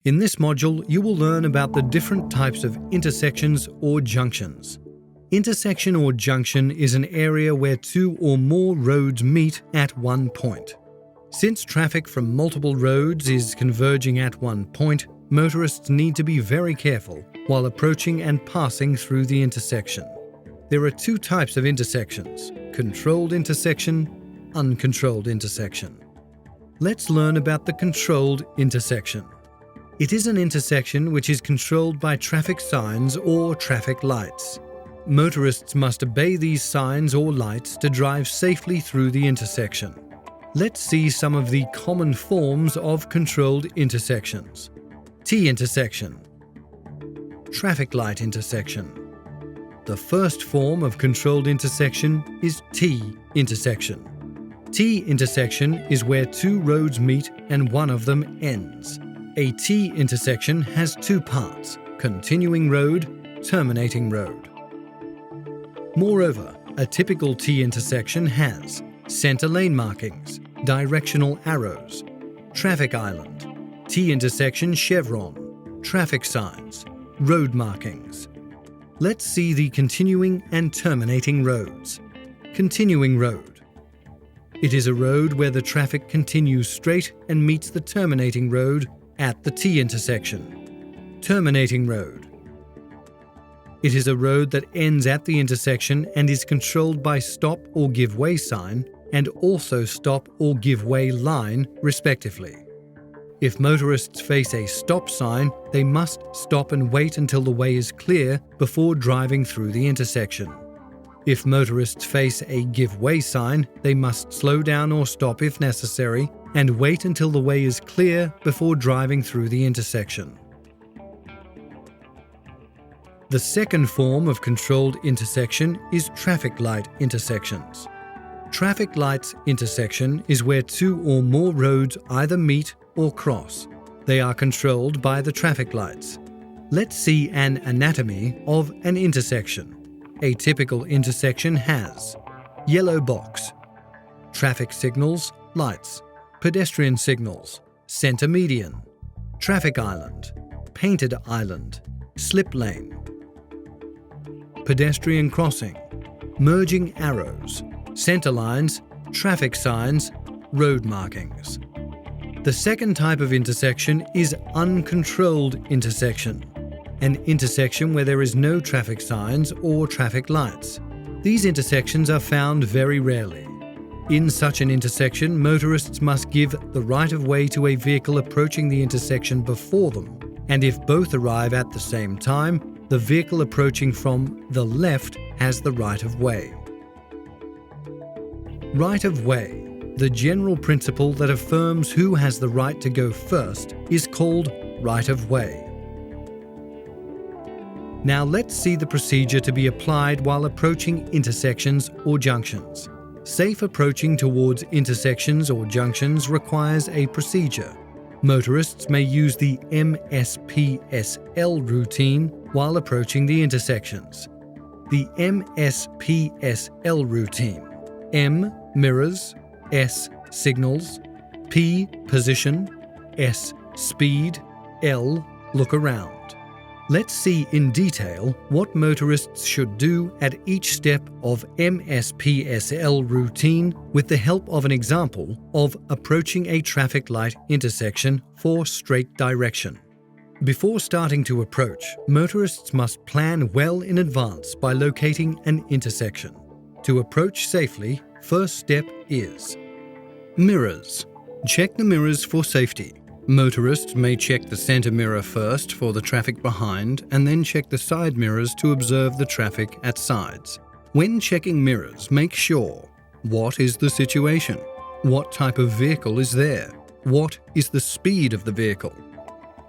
In this module, you will learn about the different types of intersections or junctions. Intersection or junction is an area where two or more roads meet at one point. Since traffic from multiple roads is converging at one point, motorists need to be very careful while approaching and passing through the intersection. There are two types of intersections: controlled intersection, uncontrolled intersection. Let's learn about the controlled intersection. It is an intersection which is controlled by traffic signs or traffic lights. Motorists must obey these signs or lights to drive safely through the intersection. Let's see some of the common forms of controlled intersections. T-intersection. Traffic light intersection. The first form of controlled intersection is T-intersection. T-intersection is where two roads meet and one of them ends. A T-intersection has two parts: continuing road, terminating road. Moreover, a typical T-intersection has center lane markings, directional arrows, traffic island, T-intersection chevron, traffic signs, road markings. Let's see the continuing and terminating roads. Continuing road. It is a road where the traffic continues straight and meets the terminating road at the T-intersection. Terminating road. It is a road that ends at the intersection and is controlled by stop or give way sign and also stop or give way line, respectively. If motorists face a stop sign, they must stop and wait until the way is clear before driving through the intersection. If motorists face a give way sign, they must slow down or stop if necessary and wait until the way is clear before driving through the intersection. The second form of controlled intersection is traffic light intersections. Traffic lights intersection is where two or more roads either meet or cross. They are controlled by the traffic lights. Let's see an anatomy of an intersection. A typical intersection has yellow box, traffic signals, lights, pedestrian signals, center median, traffic island, painted island, slip lane, pedestrian crossing, merging arrows, center lines, traffic signs, road markings. The second type of intersection is uncontrolled intersection, an intersection where there is no traffic signs or traffic lights. These intersections are found very rarely. In such an intersection, motorists must give the right-of-way to a vehicle approaching the intersection before them, and if both arrive at the same time, the vehicle approaching from the left has the right-of-way. Right-of-way. The general principle that affirms who has the right to go first is called right-of-way. Now let's see the procedure to be applied while approaching intersections or junctions. Safe approaching towards intersections or junctions requires a procedure. Motorists may use the MSPSL routine while approaching the intersections. The MSPSL routine: M. Mirrors, S. Signals, P. Position, S. Speed, L. Look around. Let's see in detail what motorists should do at each step of MSPSL routine with the help of an example of approaching a traffic light intersection for straight direction. Before starting to approach, motorists must plan well in advance by locating an intersection. To approach safely, first step is mirrors. Check the mirrors for safety. Motorists may check the center mirror first for the traffic behind and then check the side mirrors to observe the traffic at sides. When checking mirrors, make sure: what is the situation? What type of vehicle is there? What is the speed of the vehicle?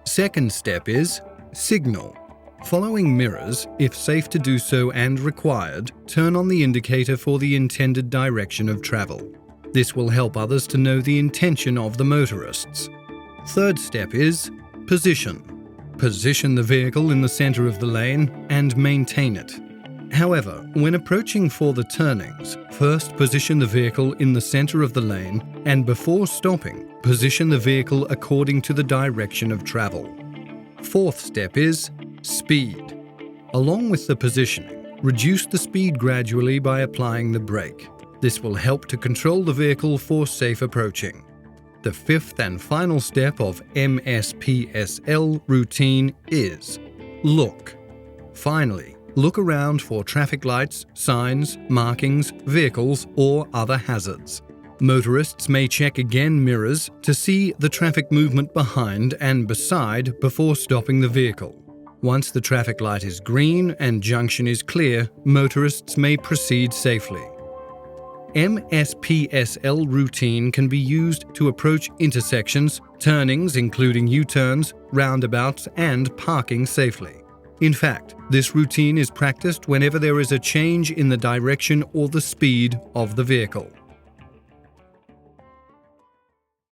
Second step is signal. Following mirrors, if safe to do so and required, turn on the indicator for the intended direction of travel. This will help others to know the intention of the motorists. Third step is position. Position the vehicle in the center of the lane and maintain it. However, when approaching for the turnings, first position the vehicle in the center of the lane and before stopping, position the vehicle according to the direction of travel. Fourth step is speed. Along with the positioning, reduce the speed gradually by applying the brake. This will help to control the vehicle for safe approaching. The fifth and final step of MSPSL routine is look. Finally, look around for traffic lights, signs, markings, vehicles, or other hazards. Motorists may check again mirrors to see the traffic movement behind and beside before stopping the vehicle. Once the traffic light is green and junction is clear, motorists may proceed safely. MSPSL routine can be used to approach intersections, turnings including U-turns, roundabouts, and parking safely. In fact, this routine is practiced whenever there is a change in the direction or the speed of the vehicle.